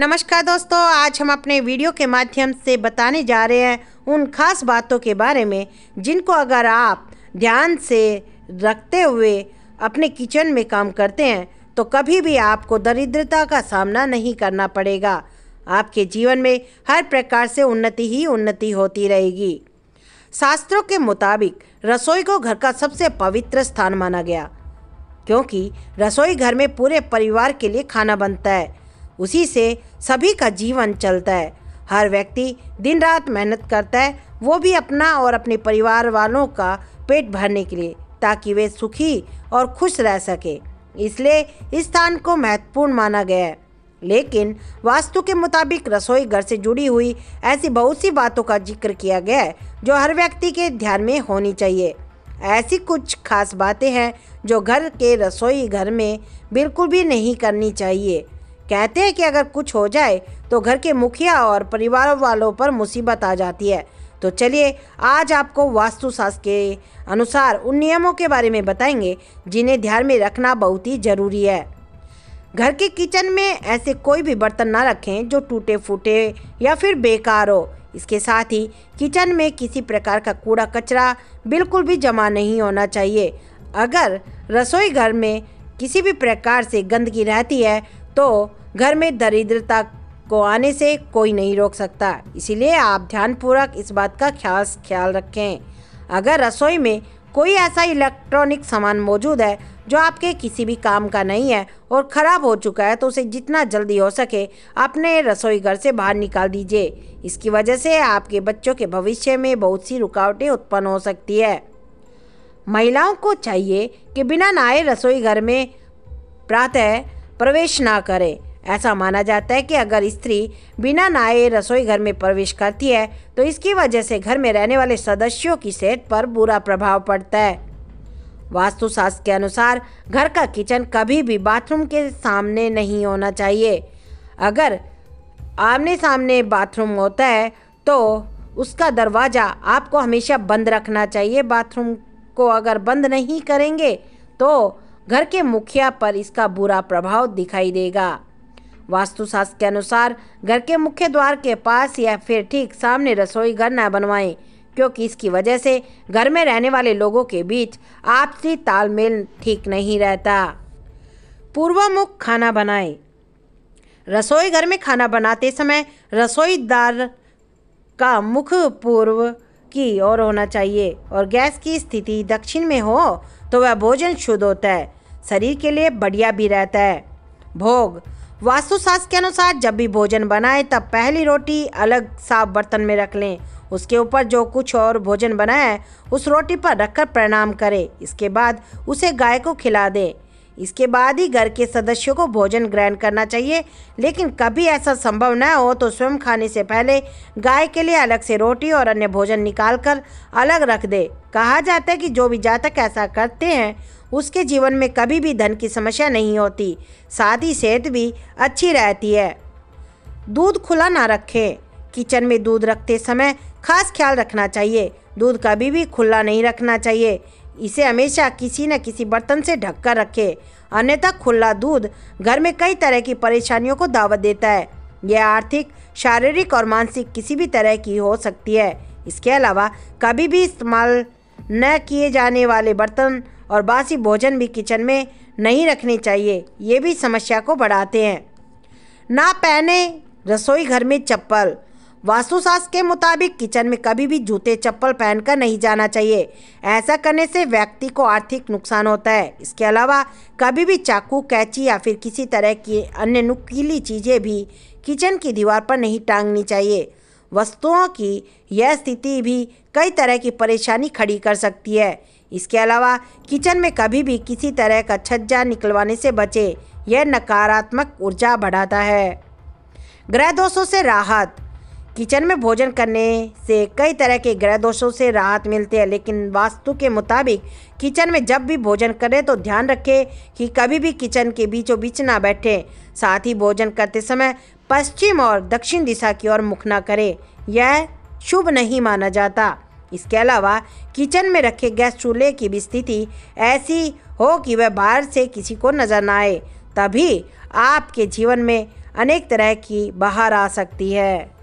नमस्कार दोस्तों, आज हम अपने वीडियो के माध्यम से बताने जा रहे हैं उन खास बातों के बारे में जिनको अगर आप ध्यान से रखते हुए अपने किचन में काम करते हैं तो कभी भी आपको दरिद्रता का सामना नहीं करना पड़ेगा। आपके जीवन में हर प्रकार से उन्नति ही उन्नति होती रहेगी। शास्त्रों के मुताबिक रसोई को घर का सबसे पवित्र स्थान माना गया, क्योंकि रसोई घर में पूरे परिवार के लिए खाना बनता है। उसी से सभी का जीवन चलता है। हर व्यक्ति दिन रात मेहनत करता है, वो भी अपना और अपने परिवार वालों का पेट भरने के लिए, ताकि वे सुखी और खुश रह सके। इसलिए इस स्थान को महत्वपूर्ण माना गया है। लेकिन वास्तु के मुताबिक रसोई घर से जुड़ी हुई ऐसी बहुत सी बातों का जिक्र किया गया है जो हर व्यक्ति के ध्यान में होनी चाहिए। ऐसी कुछ खास बातें हैं जो घर के रसोई घर में बिल्कुल भी नहीं करनी चाहिए। कहते हैं कि अगर कुछ हो जाए तो घर के मुखिया और परिवार वालों पर मुसीबत आ जाती है। तो चलिए आज आपको वास्तुशास्त्र के अनुसार उन नियमों के बारे में बताएंगे जिन्हें ध्यान में रखना बहुत ही ज़रूरी है। घर के किचन में ऐसे कोई भी बर्तन ना रखें जो टूटे फूटे या फिर बेकार हो। इसके साथ ही किचन में किसी प्रकार का कूड़ा कचरा बिल्कुल भी जमा नहीं होना चाहिए। अगर रसोई घर में किसी भी प्रकार से गंदगी रहती है तो घर में दरिद्रता को आने से कोई नहीं रोक सकता। इसीलिए आप ध्यानपूर्वक इस बात का खास ख्याल रखें। अगर रसोई में कोई ऐसा इलेक्ट्रॉनिक सामान मौजूद है जो आपके किसी भी काम का नहीं है और ख़राब हो चुका है तो उसे जितना जल्दी हो सके अपने रसोई घर से बाहर निकाल दीजिए। इसकी वजह से आपके बच्चों के भविष्य में बहुत सी रुकावटें उत्पन्न हो सकती है। महिलाओं को चाहिए कि बिना नहाए रसोई घर में प्रातः प्रवेश ना करें। ऐसा माना जाता है कि अगर स्त्री बिना नहाए रसोई घर में प्रवेश करती है तो इसकी वजह से घर में रहने वाले सदस्यों की सेहत पर बुरा प्रभाव पड़ता है। वास्तुशास्त्र के अनुसार घर का किचन कभी भी बाथरूम के सामने नहीं होना चाहिए। अगर आमने सामने बाथरूम होता है तो उसका दरवाज़ा आपको हमेशा बंद रखना चाहिए। बाथरूम को अगर बंद नहीं करेंगे तो घर के मुखिया पर इसका बुरा प्रभाव दिखाई देगा। वास्तुशास्त्र के अनुसार घर के मुख्य द्वार के पास या फिर ठीक सामने रसोई घर न बनवाएं, क्योंकि इसकी वजह से घर में रहने वाले लोगों के बीच आपसी तालमेल ठीक नहीं रहता। पूर्वमुख खाना बनाएं। रसोई घर में खाना बनाते समय रसोईदार का मुख पूर्व की ओर होना चाहिए और गैस की स्थिति दक्षिण में हो तो वह भोजन शुद्ध होता है, शरीर के लिए बढ़िया भी रहता है। भोग। वास्तुशास्त्र के अनुसार जब भी भोजन बनाएं तब पहली रोटी अलग साफ बर्तन में रख लें। उसके ऊपर जो कुछ और भोजन बनाया है उस रोटी पर रखकर प्रणाम करें। इसके बाद उसे गाय को खिला दें। इसके बाद ही घर के सदस्यों को भोजन ग्रहण करना चाहिए। लेकिन कभी ऐसा संभव न हो तो स्वयं खाने से पहले गाय के लिए अलग से रोटी और अन्य भोजन निकालकर अलग रख दे। कहा जाता है कि जो भी जातक ऐसा करते हैं उसके जीवन में कभी भी धन की समस्या नहीं होती, साथ ही सेहत भी अच्छी रहती है। दूध खुला ना रखें। किचन में दूध रखते समय खास ख्याल रखना चाहिए। दूध कभी भी खुला नहीं रखना चाहिए। इसे हमेशा किसी न किसी बर्तन से ढककर रखें, अन्यथा खुला दूध घर में कई तरह की परेशानियों को दावत देता है। यह आर्थिक, शारीरिक और मानसिक किसी भी तरह की हो सकती है। इसके अलावा कभी भी इस्तेमाल न किए जाने वाले बर्तन और बासी भोजन भी किचन में नहीं रखने चाहिए, ये भी समस्या को बढ़ाते हैं। ना पहने रसोई घर में चप्पल। वास्तुशास्त्र के मुताबिक किचन में कभी भी जूते चप्पल पहनकर नहीं जाना चाहिए। ऐसा करने से व्यक्ति को आर्थिक नुकसान होता है। इसके अलावा कभी भी चाकू, कैंची या फिर किसी तरह की अन्य नुकीली चीज़ें भी किचन की दीवार पर नहीं टांगनी चाहिए। वस्तुओं की यह स्थिति भी कई तरह की परेशानी खड़ी कर सकती है। इसके अलावा किचन में कभी भी किसी तरह का छज्जा निकलवाने से बचें, यह नकारात्मक ऊर्जा बढ़ाता है। ग्रह दोषों से राहत। किचन में भोजन करने से कई तरह के ग्रह दोषों से राहत मिलती है, लेकिन वास्तु के मुताबिक किचन में जब भी भोजन करें तो ध्यान रखें कि कभी भी किचन के बीचों बीच ना बैठें। साथ ही भोजन करते समय पश्चिम और दक्षिण दिशा की ओर मुख ना करें, यह शुभ नहीं माना जाता। इसके अलावा किचन में रखे गैस चूल्हे की भी स्थिति ऐसी हो कि वह बाहर से किसी को नजर ना आए तभी आपके जीवन में अनेक तरह की बहार आ सकती है।